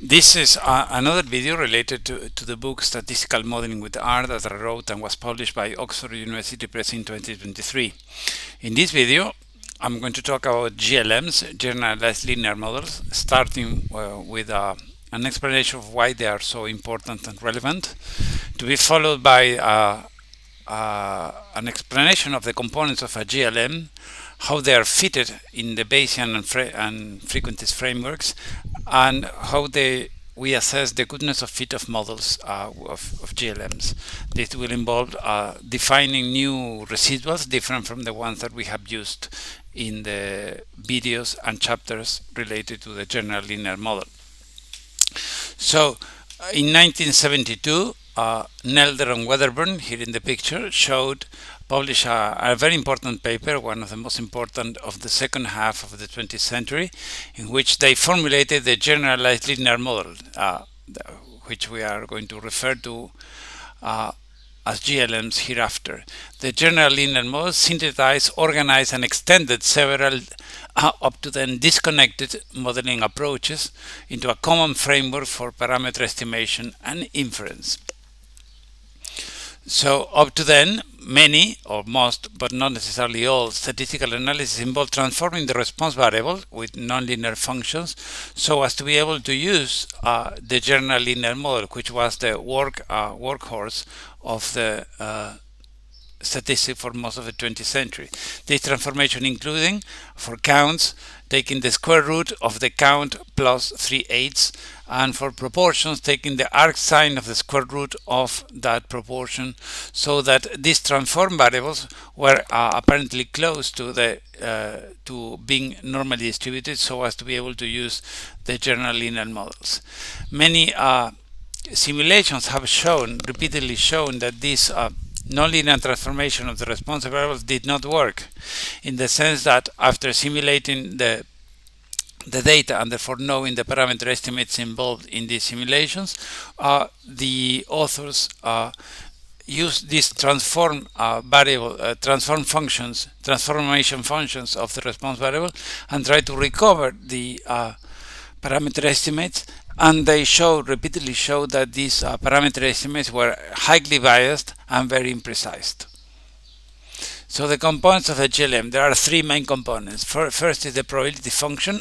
This is another video related to the book Statistical Modeling with R that I wrote and was published by Oxford University Press in 2023. In this video, I'm going to talk about GLMs, Generalized Linear Models, starting with an explanation of why they are so important and relevant, to be followed by an explanation of the components of a GLM, how they are fitted in the Bayesian and frequentist frameworks, and how we assess the goodness of fit of models of GLMs. This will involve defining new residuals different from the ones that we have used in the videos and chapters related to the general linear model. So, in 1972, Nelder and Wedderburn, here in the picture, published a very important paper, one of the most important of the second half of the 20th century, in which they formulated the generalized linear model, which we are going to refer to as GLMs hereafter. The general linear model synthesized, organized, and extended several up to then disconnected modeling approaches into a common framework for parameter estimation and inference. So up to then, many or most, but not necessarily all, statistical analysis involved transforming the response variable with nonlinear functions so as to be able to use the general linear model, which was the workhorse of the statistic for most of the 20th century. This transformation including, for counts, taking the square root of the count plus 3/8, and for proportions, taking the arc sine of the square root of that proportion, so that these transform variables were apparently close to being normally distributed, so as to be able to use the general linear models. Many simulations have repeatedly shown that this nonlinear transformation of the response variables did not work, in the sense that after simulating the data and therefore knowing the parameter estimates involved in these simulations, the authors use these transformation functions of the response variable and try to recover the parameter estimates, and they repeatedly showed that these parameter estimates were highly biased and very imprecise. So the components of a GLM, there are three main components. First is the probability function,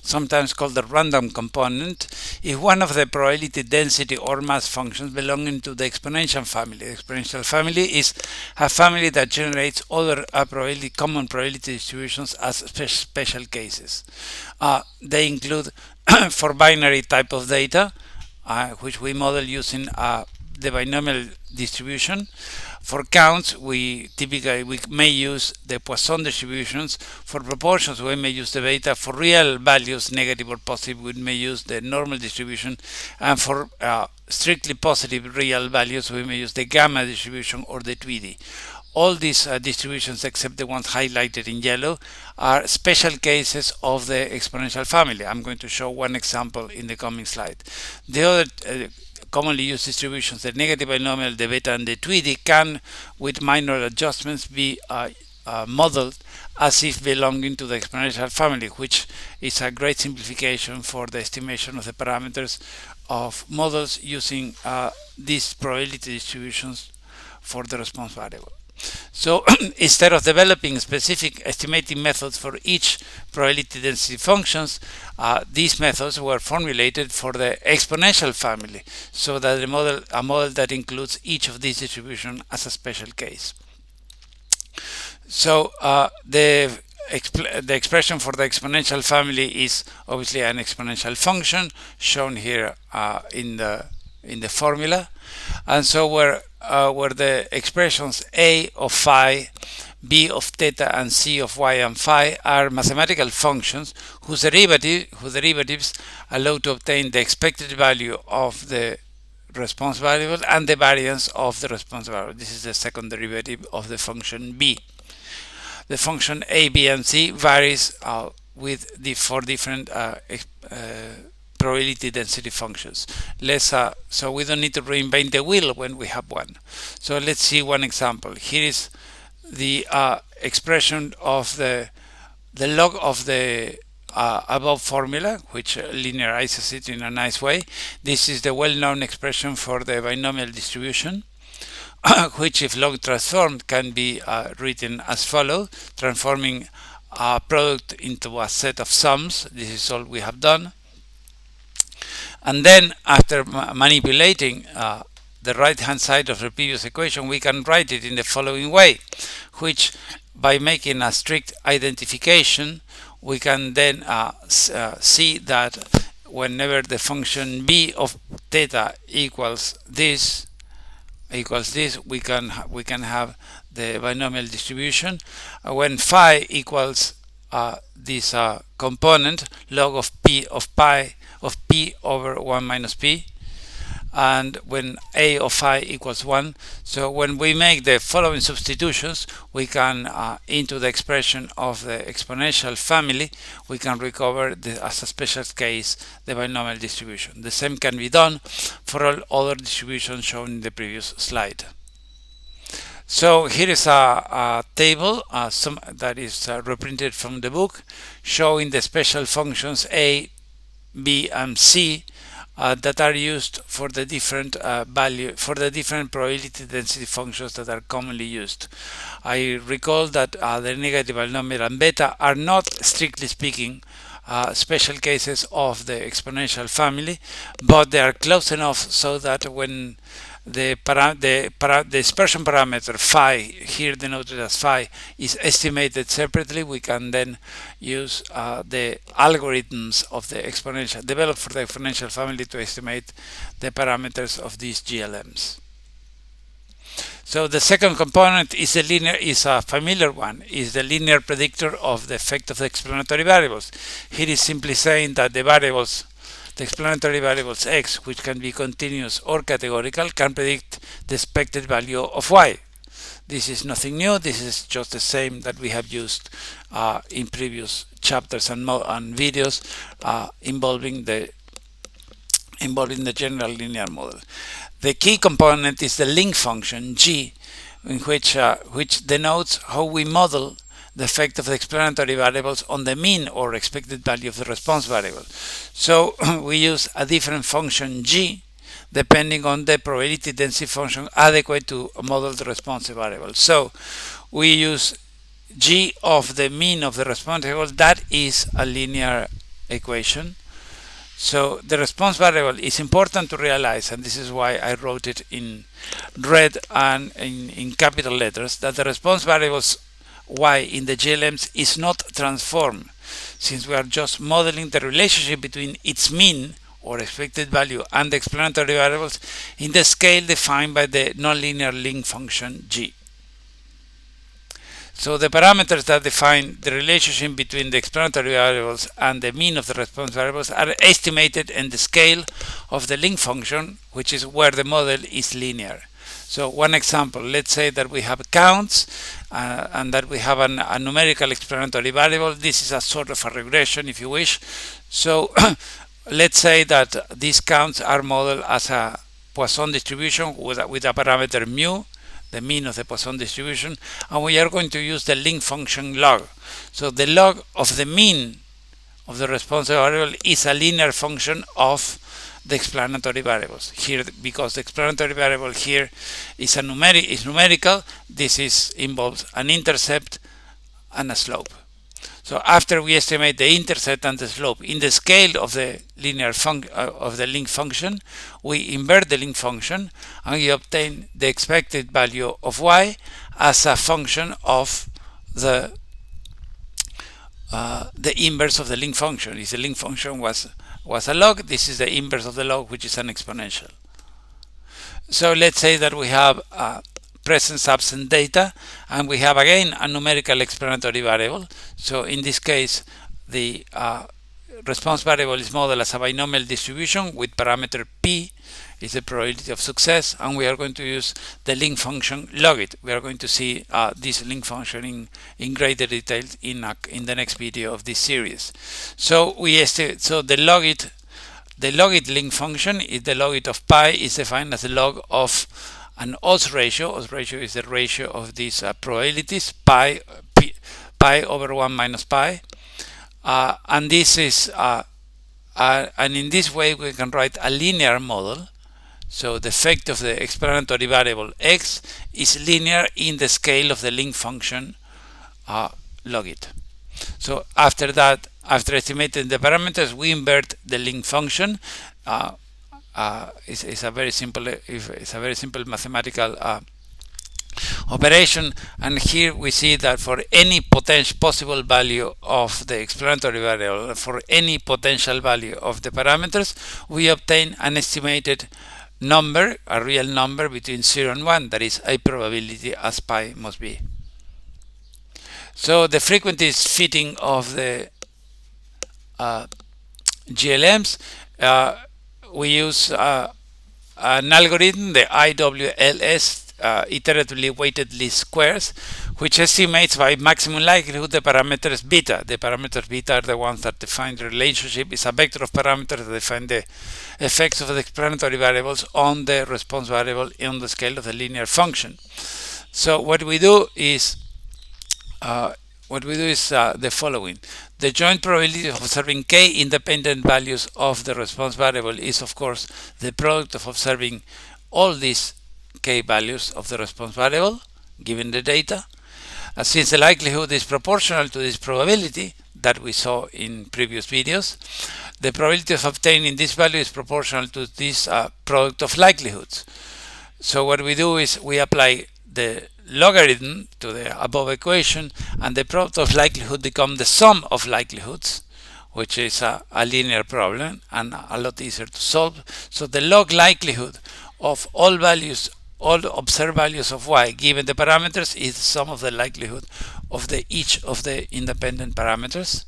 sometimes called the random component. Is one of the probability density or mass functions belonging to the exponential family. The exponential family is a family that generates other common probability distributions as special cases. They include for binary type of data, which we model using the binomial distribution. For counts, we may use the Poisson distributions. For proportions, we may use the beta. For real values, negative or positive, we may use the normal distribution. And for strictly positive real values, we may use the gamma distribution or the Tweedy. All these distributions, except the ones highlighted in yellow, are special cases of the exponential family. I'm going to show one example in the coming slide. The other commonly used distributions, the negative binomial, the beta, and the Tweedy, can, with minor adjustments, be modeled as if belonging to the exponential family, which is a great simplification for the estimation of the parameters of models using these probability distributions for the response variable. So instead of developing specific estimating methods for each probability density functions, these methods were formulated for the exponential family, so that a model that includes each of these distributions as a special case. So the expression for the exponential family is obviously an exponential function shown here in the formula, and so where the expressions a of phi, b of theta, and c of y and phi are mathematical functions whose derivatives allow to obtain the expected value of the response variable and the variance of the response variable. This is the second derivative of the function b. The function a, b, and c varies for different probability density functions. So we don't need to reinvent the wheel when we have one. So let's see one example. Here is the expression of the log of the above formula, which linearizes it in a nice way. This is the well-known expression for the binomial distribution, which, if log transformed, can be written as follows, transforming a product into a set of sums. This is all we have done. And then, after manipulating the right-hand side of the previous equation, we can write it in the following way, which, by making a strict identification, we can then see that whenever the function b of theta equals this, we can have the binomial distribution. When phi equals this component log of p over 1 minus p, and when a of phi equals 1. So when we make the following substitutions, we can into the expression of the exponential family, we can recover as a special case the binomial distribution. The same can be done for all other distributions shown in the previous slide. So here is a table that is reprinted from the book, showing the special functions a, b, and c that are used for the different different probability density functions that are commonly used. I recall that the negative binomial and beta are not, strictly speaking, special cases of the exponential family, but they are close enough so that when the dispersion parameter phi, here denoted as phi, is estimated separately, we can then use the algorithms of the exponential developed for the exponential family to estimate the parameters of these GLMs. So the second component is a familiar one, is the linear predictor of the effect of the explanatory variables. Here is simply saying that the explanatory variables x, which can be continuous or categorical, can predict the expected value of y. This is nothing new. This is just the same that we have used in previous chapters and videos involving the general linear model. The key component is the link function g, in which denotes how we model the effect of the explanatory variables on the mean or expected value of the response variable. So we use a different function g depending on the probability density function adequate to model the response variable. So we use g of the mean of the response variable. That is a linear equation. So the response variable is important to realize, and this is why I wrote it in red and in capital letters, that the response variables y in the GLMs is not transformed, since we are just modeling the relationship between its mean or expected value and the explanatory variables in the scale defined by the nonlinear link function g. So the parameters that define the relationship between the explanatory variables and the mean of the response variables are estimated in the scale of the link function, which is where the model is linear. So one example, let's say that we have counts and that we have a numerical explanatory variable. This is a sort of a regression, if you wish. So let's say that these counts are modeled as a Poisson distribution with a parameter mu, the mean of the Poisson distribution, and we are going to use the link function log. So the log of the mean of the response variable is a linear function of the explanatory variables. Here, because the explanatory variable here is numerical, this involves an intercept and a slope. So after we estimate the intercept and the slope in the scale of the link function, we invert the link function and we obtain the expected value of y as a function of the inverse of the link function. If the link function was a log, this is the inverse of the log, which is an exponential. So let's say that we have presence absent data, and we have again a numerical explanatory variable. So in this case, the response variable is modeled as a binomial distribution with parameter p is the probability of success, and we are going to use the link function logit. We are going to see this link function in greater detail in the next video of this series. So the logit link function is the logit of pi is defined as the log of an odds ratio. Odds ratio is the ratio of these probabilities, pi over 1 minus pi, and this is and in this way we can write a linear model. So the effect of the explanatory variable x is linear in the scale of the link function log it. So after that, after estimating the parameters, we invert the link function. It's a very simple mathematical operation, and here we see that for any potential possible value of the explanatory variable, for any potential value of the parameters, we obtain an estimated number, a real number between 0 and 1, that is a probability as pi must be. So the frequency fitting of the GLMs, we use an algorithm, the IWLS, iteratively weighted least squares, which estimates by maximum likelihood the parameters beta. The parameters beta are the ones that define the relationship. It's a vector of parameters that define the effects of the explanatory variables on the response variable on the scale of the linear function. So what we do is the following. The joint probability of observing k independent values of the response variable is, of course, the product of observing all these k values of the response variable given the data. Since the likelihood is proportional to this probability that we saw in previous videos, the probability of obtaining this value is proportional to this product of likelihoods. So what we do is we apply the logarithm to the above equation, and the product of likelihood becomes the sum of likelihoods, which is a linear problem and a lot easier to solve. So the log likelihood of all values, all observed values of y given the parameters, is the sum of the likelihood of each of the independent parameters.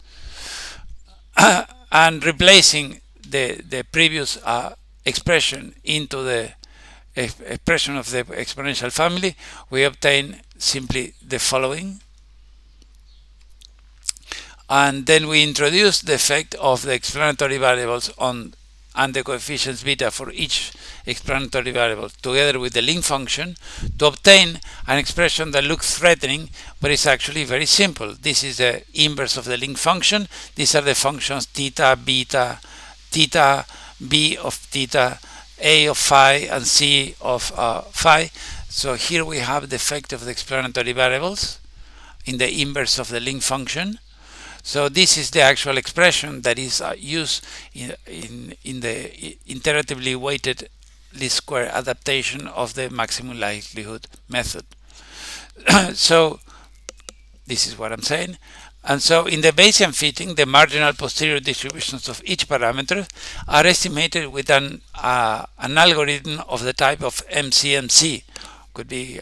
And replacing the previous expression into the expression of the exponential family, we obtain simply the following. And then we introduce the effect of the explanatory variables on and the coefficients beta for each explanatory variable together with the link function to obtain an expression that looks threatening, but is actually very simple. This is the inverse of the link function. These are the functions theta, beta, theta, b of theta, a of phi, and c of phi. So here we have the effect of the explanatory variables in the inverse of the link function. So this is the actual expression that is used in the iteratively weighted least square adaptation of the maximum likelihood method. So this is what I'm saying. And so in the Bayesian fitting, the marginal posterior distributions of each parameter are estimated with an algorithm of the type of MCMC. Could be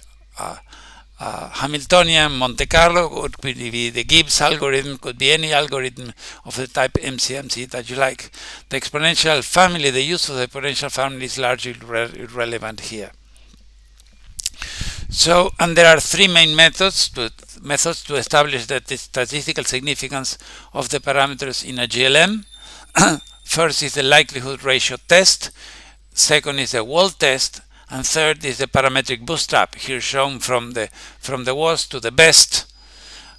Hamiltonian, Monte Carlo, could be the Gibbs algorithm, could be any algorithm of the type MCMC that you like. The exponential family, the use of the exponential family is largely irrelevant here. So, and there are three main methods to establish the statistical significance of the parameters in a GLM. First is the likelihood ratio test, second is the wall test, and third is the parametric bootstrap, here shown from the worst to the best.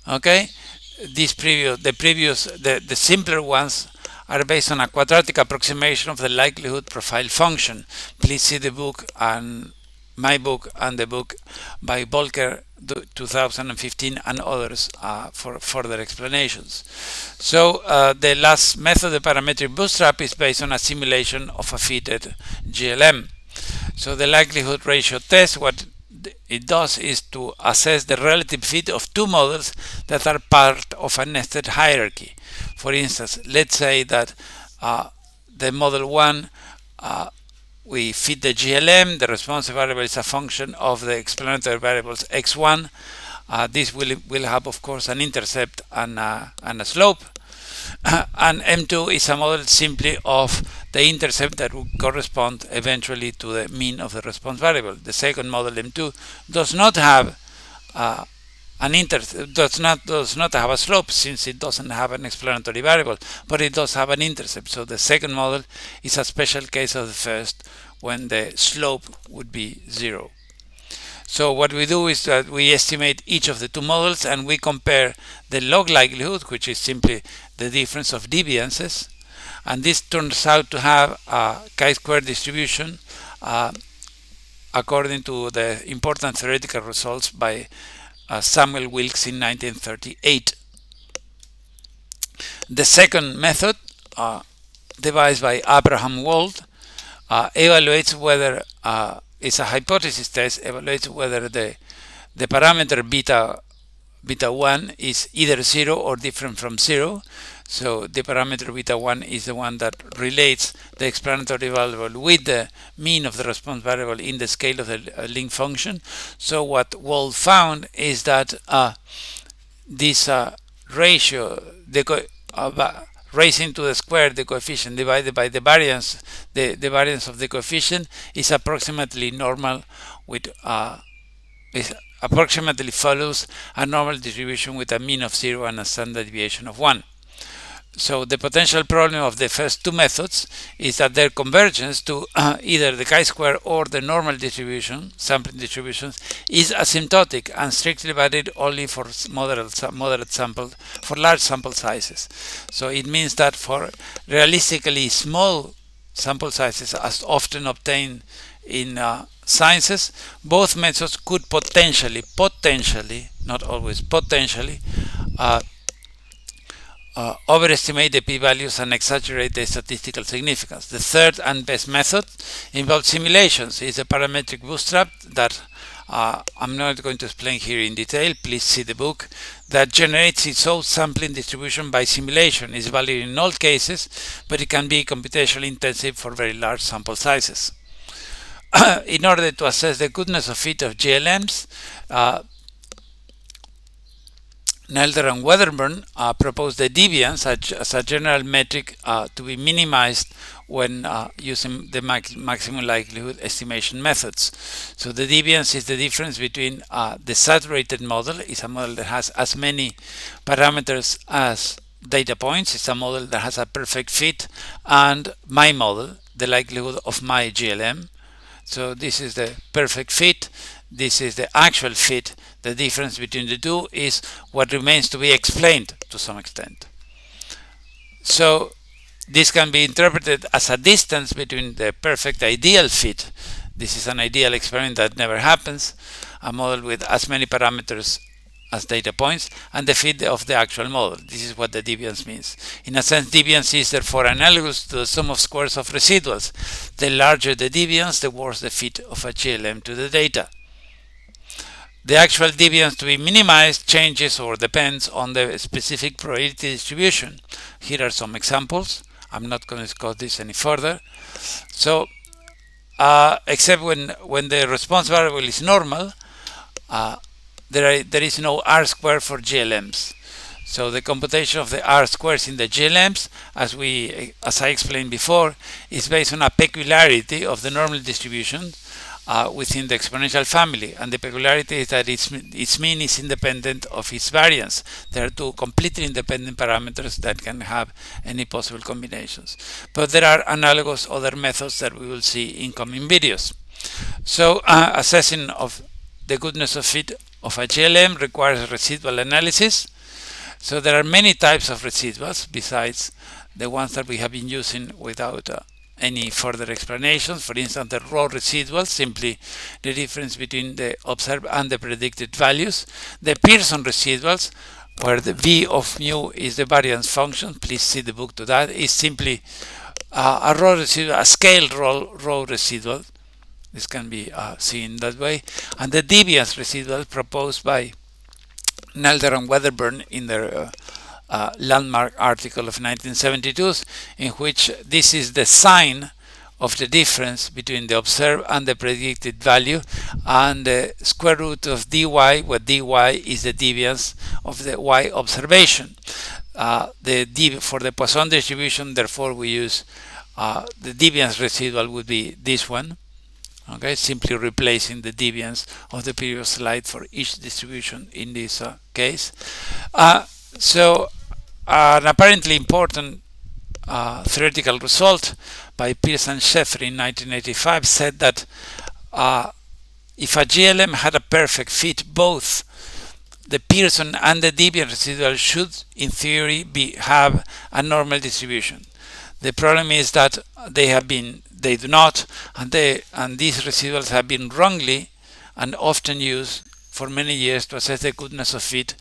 Okay, the simpler ones are based on a quadratic approximation of the likelihood profile function. Please see the book and my book and the book by Volker 2015 and others for further explanations. So the last method, the parametric bootstrap, is based on a simulation of a fitted GLM. So the likelihood ratio test, what it does is to assess the relative fit of two models that are part of a nested hierarchy. For instance, let's say that the model 1, we fit the GLM, the response variable is a function of the explanatory variables x1. This will have, of course, an intercept and a slope. And M2 is a model simply of the intercept that will correspond eventually to the mean of the response variable. The second model, M2, does not have an intercept, does not have a slope, since it doesn't have an explanatory variable, but it does have an intercept. So the second model is a special case of the first, when the slope would be 0. So what we do is that we estimate each of the two models and we compare the log likelihood, which is simply the difference of deviances, and this turns out to have a chi-square distribution according to the important theoretical results by Samuel Wilks in 1938. The second method, devised by Abraham Wald, evaluates whether it's a hypothesis test, evaluates whether the parameter beta 1 is either 0 or different from 0. So the parameter beta 1 is the one that relates the explanatory variable with the mean of the response variable in the scale of the link function. So what Wald found is that this ratio, raising to the square the coefficient divided by the variance, the variance of the coefficient is approximately normal with approximately follows a normal distribution with a mean of 0 and a standard deviation of 1. So the potential problem of the first two methods is that their convergence to either the chi-square or the normal distribution, sampling distributions, is asymptotic and strictly valid only for moderate sample, for large sample sizes. So it means that for realistically small sample sizes, as often obtained in sciences, both methods could potentially, not always, potentially overestimate the p-values and exaggerate the statistical significance. The third and best method involves simulations. It's a parametric bootstrap that I'm not going to explain here in detail. Please see the book, that generates its own sampling distribution by simulation. It's valid in all cases, but it can be computationally intensive for very large sample sizes. In order to assess the goodness of fit of GLMs, Nelder and Wedderburn proposed the deviance as a general metric to be minimized when using the maximum likelihood estimation methods. So the deviance is the difference between the saturated model, is a model that has as many parameters as data points, it's a model that has a perfect fit, and my model, the likelihood of my GLM. So this is the perfect fit, this is the actual fit. The difference between the two is what remains to be explained to some extent. So this can be interpreted as a distance between the perfect ideal fit. This is an ideal experiment that never happens, a model with as many parameters as data points, and the fit of the actual model. This is what the deviance means. In a sense, deviance is therefore analogous to the sum of squares of residuals. The larger the deviance, the worse the fit of a GLM to the data. The actual deviance to be minimized changes or depends on the specific probability distribution. Here are some examples. I'm not going to discuss this any further. So, except when the response variable is normal, there is no R square for GLMs. So the computation of the R squares in the GLMs, as I explained before, is based on a peculiarity of the normal distribution within the exponential family, and the peculiarity is that its mean is independent of its variance. There are two completely independent parameters that can have any possible combinations. But there are analogous other methods that we will see in coming videos. So assessing of the goodness of fit of a GLM requires residual analysis. So there are many types of residuals besides the ones that we have been using without any further explanations. For instance, the raw residuals, simply the difference between the observed and the predicted values. The Pearson residuals, where the V of mu is the variance function, please see the book to that, is simply a raw residual, a scaled raw residual. This can be seen that way. And the deviance residual proposed by Nelder and Wedderburn in their landmark article of 1972, in which this is the sign of the difference between the observed and the predicted value, and the square root of dy, where dy is the deviance of the y observation. For the Poisson distribution, therefore, we use the deviance residual would be this one. Okay, simply replacing the deviance of the previous slide for each distribution in this case. So an apparently important theoretical result by Pierce and Sheffer in 1985 said that if a GLM had a perfect fit, both the Pearson and the deviant residual should, in theory, have a normal distribution. The problem is that they do not, and these residuals have been wrongly and often used for many years to assess the goodness of fit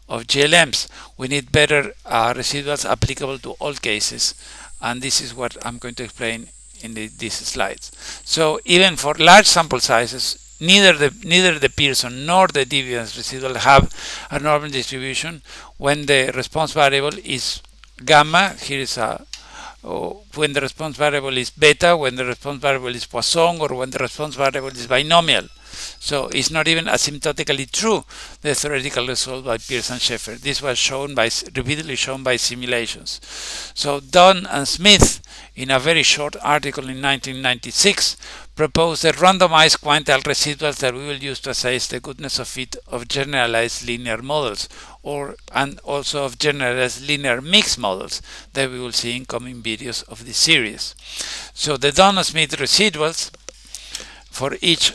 of GLMs. We need better residuals applicable to all cases, and this is what I'm going to explain in these slides. So even for large sample sizes, neither the Pearson nor the deviance residual have a normal distribution when the response variable is gamma. Here is when the response variable is beta, when the response variable is Poisson, or when the response variable is binomial. So it's not even asymptotically true, the theoretical result by Pearson and Schaeffer. This was repeatedly shown by simulations. So Dunn and Smith, in a very short article in 1996, proposed the randomized quantile residuals that we will use to assess the goodness of fit of generalized linear models, and also of generalized linear mixed models that we will see in coming videos of this series. So the Dunn-Smyth residuals for each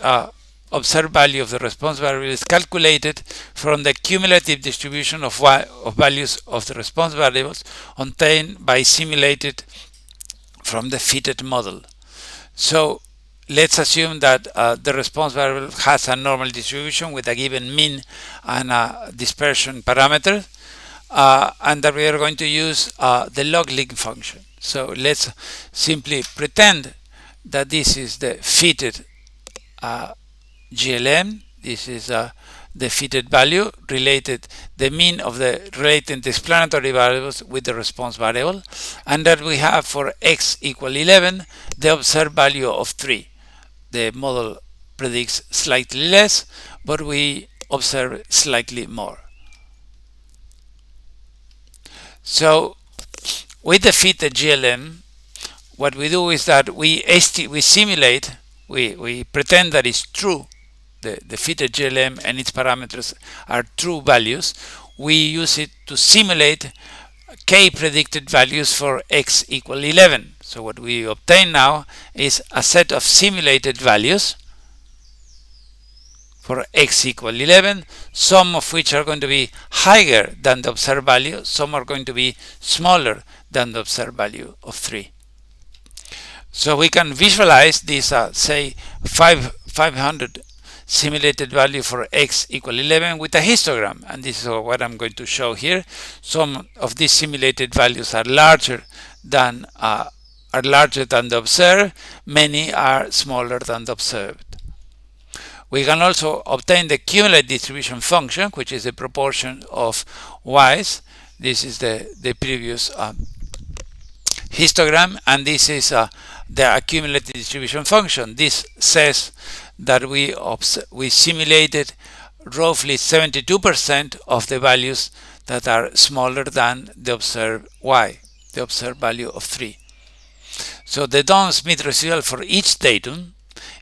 observed value of the response variable is calculated from the cumulative distribution of values of the response variables obtained by simulated from the fitted model. So let's assume that the response variable has a normal distribution with a given mean and a dispersion parameter, and that we are going to use the log-link function. So let's simply pretend that this is the fitted GLM. This is the fitted value related, the mean of the related explanatory variables with the response variable, and that we have for x equal 11 the observed value of 3. The model predicts slightly less, but we observe slightly more. So with the fitted GLM, what we do is that we simulate, we pretend that it's true, the fitted GLM and its parameters are true values. We use it to simulate k predicted values for x equal 11. So what we obtain now is a set of simulated values for x equal 11, some of which are going to be higher than the observed value, some are going to be smaller than the observed value of 3. So we can visualize this, say, 500 simulated value for x equal 11 with a histogram, and this is what I'm going to show here. Some of these simulated values are larger than the observed. Many are smaller than the observed. We can also obtain the cumulative distribution function, which is the proportion of y's. This is the previous histogram, and this is the cumulative distribution function. This says that we simulated roughly 72% of the values that are smaller than the observed y, the observed value of 3. So the Dunn-Smyth residual for each datum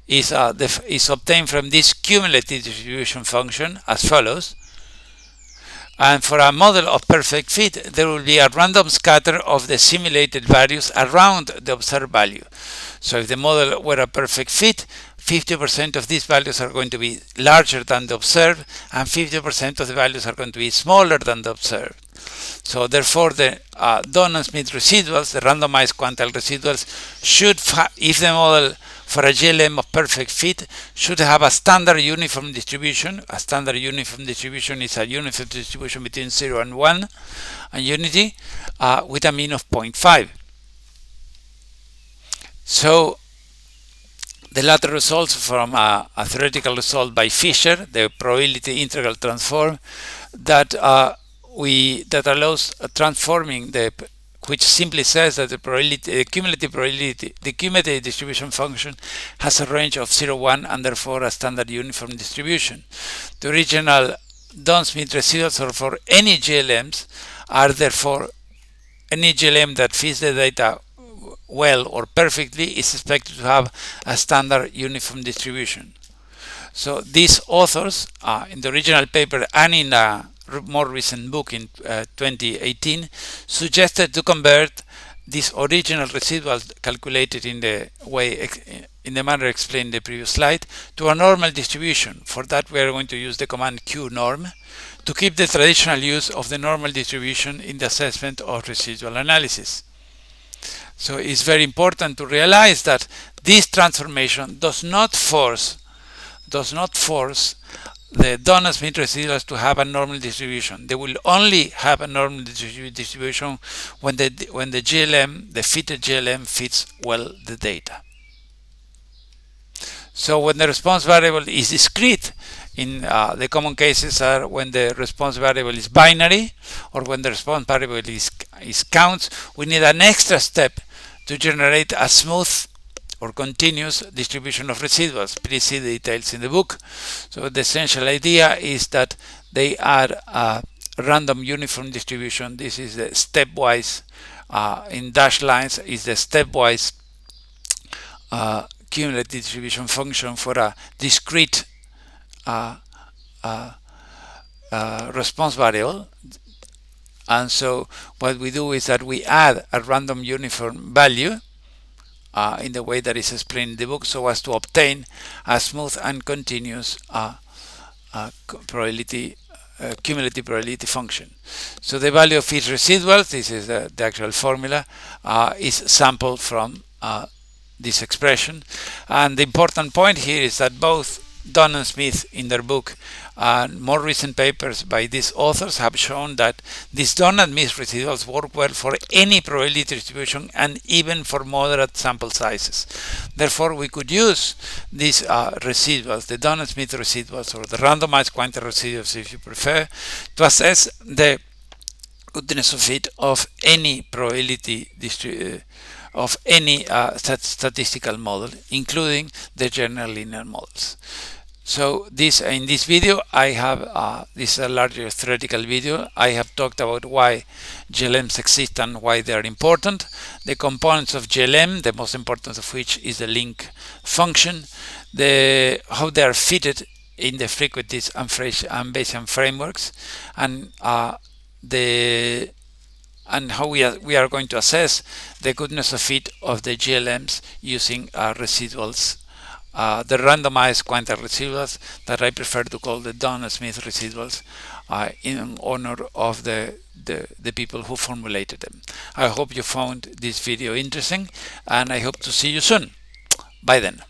is obtained from this cumulative distribution function as follows. And for a model of perfect fit, there will be a random scatter of the simulated values around the observed value. So if the model were a perfect fit, 50% of these values are going to be larger than the observed, and 50% of the values are going to be smaller than the observed. So therefore, the Dunn-Smyth residuals, the randomized quantile residuals, should, if the model for a GLM of perfect fit, should have a standard uniform distribution. A standard uniform distribution is a uniform distribution between 0 and 1, and unity, with a mean of 0.5. So the latter results from a theoretical result by Fisher, the probability integral transform, that allows transforming which simply says that the cumulative distribution function has a range of 0, 1, and therefore a standard uniform distribution. The original Dunn-Smyth residuals for any GLMs are therefore any GLM that fits the data well or perfectly is expected to have a standard uniform distribution. So these authors, in the original paper and in a more recent book in 2018, suggested to convert these original residuals calculated in the way, in the manner explained in the previous slide, to a normal distribution. For that, we are going to use the command qnorm to keep the traditional use of the normal distribution in the assessment of residual analysis. So it's very important to realize that this transformation does not force the Dunn-Smyth residuals to have a normal distribution. They will only have a normal distribution when the GLM, the fitted GLM, fits well the data. So when the response variable is discrete, in the common cases are when the response variable is binary or when the response variable is counts, we need an extra step to generate a smooth or continuous distribution of residuals. Please see the details in the book. So the essential idea is that they are a random uniform distribution. This is the stepwise, in dashed lines is the stepwise cumulative distribution function for a discrete response variable. And so what we do is that we add a random uniform value in the way that is explained in the book, so as to obtain a smooth and continuous cumulative probability function. So the value of each residual, this is the actual formula, is sampled from this expression. And the important point here is that both Dunn and Smith in their book and more recent papers by these authors have shown that these Dunn and Smith residuals work well for any probability distribution and even for moderate sample sizes. Therefore, we could use these residuals, the Dunn and Smith residuals, or the randomized quantile residuals if you prefer, to assess the goodness of fit of any probability of any statistical model, including the general linear models. So in this video I have this is a larger theoretical video. I have talked about why GLMs exist and why they are important, the components of GLM, the most important of which is the link function, how they are fitted in the frequencies and Bayesian frameworks, and how we are going to assess the goodness of fit of the GLMs using residuals, the randomized quantile residuals that I prefer to call the Dunn-Smyth residuals, in honor of the people who formulated them. I hope you found this video interesting, and I hope to see you soon. Bye then.